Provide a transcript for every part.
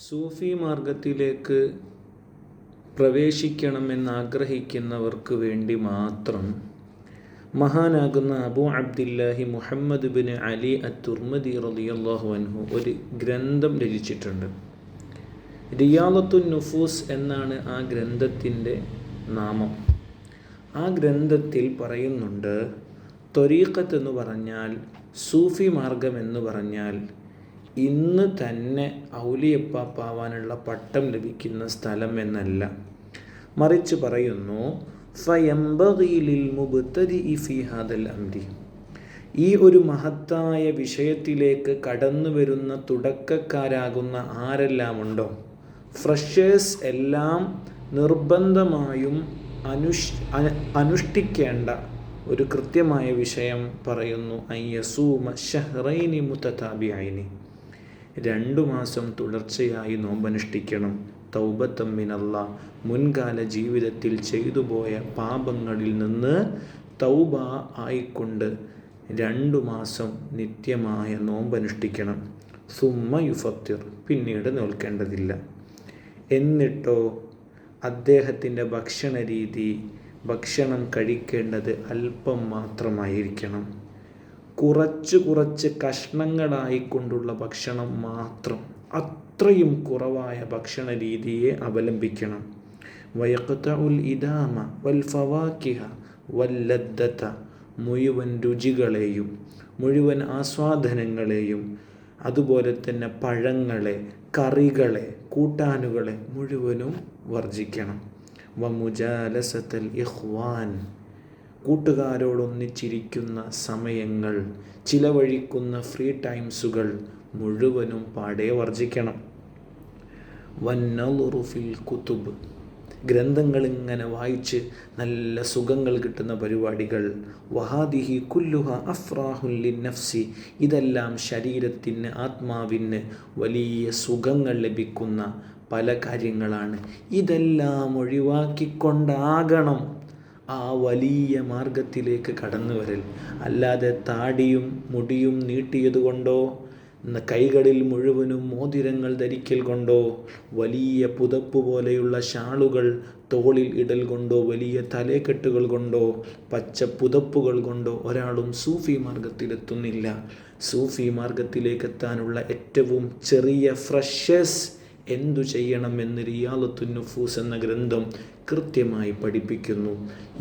സൂഫി മാർഗത്തിലേക്ക് പ്രവേശിക്കണമെന്നാഗ്രഹിക്കുന്നവർക്ക് വേണ്ടി മാത്രം മഹാനാകുന്ന Abu Abdillahi Muhammad bin Ali അത്തുർമദി റളിയല്ലാഹു അൻഹു ഒരു ഗ്രന്ഥം രചിച്ചിട്ടുണ്ട്. റിയാളത്തുൻ നുഫൂസ് എന്നാണ് ആ ഗ്രന്ഥത്തിൻ്റെ നാമം. ആ ഗ്രന്ഥത്തിൽ പറയുന്നുണ്ട്, ത്വരീഖത്ത് എന്ന് പറഞ്ഞാൽ, സൂഫി മാർഗം എന്ന് പറഞ്ഞാൽ ഇന്ന് തന്നെ ഔലിയപ്പാവാനുള്ള പട്ടം ലഭിക്കുന്ന സ്ഥലം എന്നല്ല, മറിച്ച് പറയുന്നു ഫയംബഗി ലിൽ മുബ്തദിഇ ഫീ ഹാദൽ അംരി, ഈ ഒരു മഹത്തായ വിഷയത്തിലേക്ക് കടന്നു വരുന്ന തുടക്കക്കാരാകുന്ന ആരെല്ലാമുണ്ടോ, ഫ്രഷേഴ്സ് എല്ലാം നിർബന്ധമായും അനുഷ്ഠിക്കേണ്ട ഒരു കൃത്യമായ വിഷയം പറയുന്നു. അയ്യസൂമ ഷഹ്റൈനി മുതതാബിഐനി, 2 മാസം തുടർച്ചയായി നോമ്പനുഷ്ഠിക്കണം. തൗബത്തം മിനല്ലാഹ്, മുൻകാല ജീവിതത്തിൽ ചെയ്തു പോയ പാപങ്ങളിൽ നിന്ന് തൗബ ആയിക്കൊണ്ട് 2 മാസം നിത്യമായ നോമ്പനുഷ്ഠിക്കണം. സുമ്മ യുഫത്തിർ, പിന്നീട് നോൽക്കേണ്ടതില്ല. എന്നിട്ടോ അദ്ദേഹത്തിൻ്റെ ഭക്ഷണ രീതി, ഭക്ഷണം കഴിക്കേണ്ടത് അല്പം മാത്രമായിരിക്കണം. കുറച്ച് കഷ്ണങ്ങളായിക്കൊണ്ടുള്ള ഭക്ഷണം മാത്രം, അത്രയും കുറവായ ഭക്ഷണ രീതിയെ അവലംബിക്കണം. വയഖ്തഉൽ ഇദാമ വൽ ഫവാക്കിഹ വല്ലദ്ദത, മുഴുവൻ രുചികളെയും മുഴുവൻ ആസ്വാദനങ്ങളെയും അതുപോലെ തന്നെ പഴങ്ങളെ, കറികളെ, കൂട്ടാനുകളെ മുഴുവനും വർജിക്കണം. വമുജാലസത്തൽ ഇഖ്വാൻ, കൂട്ടുകാരോടൊന്നിച്ചിരിക്കുന്ന സമയങ്ങൾ, ചിലവഴിക്കുന്ന ഫ്രീ ടൈംസുകൾ മുഴുവനും പാടെ വർജിക്കണം. വന്നളുറു ഫിൽ കുതുബ്, ഗ്രന്ഥങ്ങളിങ്ങനെ വായിച്ച് നല്ല സുഖങ്ങൾ കിട്ടുന്ന പരിപാടികൾ. വഹാദിഹി കുല്ലുഹ അഫ്രാഹുൻ ലിന്നഫ്സി, ഇതെല്ലാം ശരീരത്തിന്, ആത്മാവിന് വലിയ സുഖങ്ങൾ ലഭിക്കുന്ന പല കാര്യങ്ങളാണ്. ഇതെല്ലാം ഒഴിവാക്കിക്കൊണ്ടാകണം ആ വലിയ മാർഗത്തിലേക്ക് കടന്നു വരൽ. അല്ലാതെ താടിയും മുടിയും നീട്ടിയതുകൊണ്ടോ, കൈകളിൽ മുഴുവനും മോതിരങ്ങൾ ധരിക്കൽ കൊണ്ടോ, വലിയ പുതപ്പ് പോലെയുള്ള ഷാളുകൾ തോളിൽ ഇടൽ കൊണ്ടോ, വലിയ തലേക്കെട്ടുകൾ കൊണ്ടോ, പച്ച പുതപ്പുകൾ കൊണ്ടോ ഒരാളും സൂഫി മാർഗത്തിലെത്തുന്നില്ല. സൂഫി മാർഗത്തിലേക്ക് എത്താനുള്ള ഏറ്റവും ചെറിയ ഫ്രഷേഴ്സ് എന്തു ചെയ്യണമെന്ന് റിയാളത്തുൻ നുഫൂസ് എന്ന ഗ്രന്ഥം കൃത്യമായി പഠിപ്പിക്കുന്നു.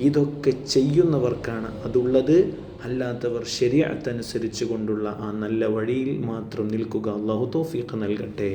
ഇതൊക്കെ ചെയ്യുന്നവർക്കാണ് അതുള്ളത്. അല്ലാത്തവർ ശരീഅത്ത് അനുസരിച്ച് കൊണ്ടുള്ള ആ നല്ല വഴിയിൽ മാത്രം നിൽക്കുക. അല്ലാഹു തൗഫീഖ് നൽകട്ടെ.